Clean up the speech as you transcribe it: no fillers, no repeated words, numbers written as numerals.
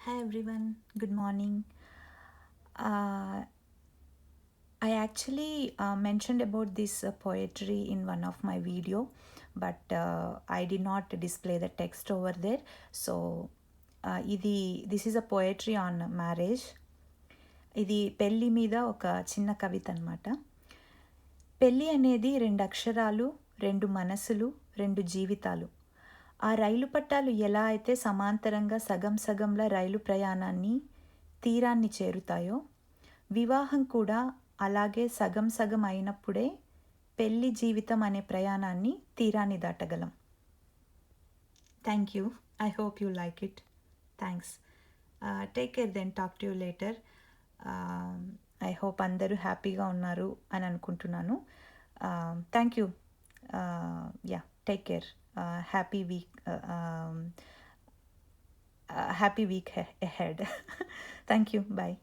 Hi everyone, good morning. Uh, I actually mentioned about this poetry in one of my video, but I did not display the text over there. So, this is a poetry on marriage. ఇది పెళ్ళి మీద ఒక చిన్న కవిత అనమాట. పెళ్ళి అనేది రెండు అక్షరాలు, రెండు మనసులు, రెండు జీవితాలు. ఆ రైలు పట్టాలు ఎలా అయితే సమాంతరంగా సగం సగంలా రైలు ప్రయాణాన్ని తీరాన్ని చేరుతాయో, వివాహం కూడా అలాగే సగం సగం అయినప్పుడే పెళ్లి జీవితం అనే ప్రయాణాన్ని తీరాన్ని దాటగలం. Thank you. I hope you like it. Thanks. Take care then, talk to you later. I hope అందరూ హ్యాపీగా ఉన్నారు అని అనుకుంటున్నాను. Thank you. Yeah, take care. Happy week. Happy week ahead. Thank you. Bye.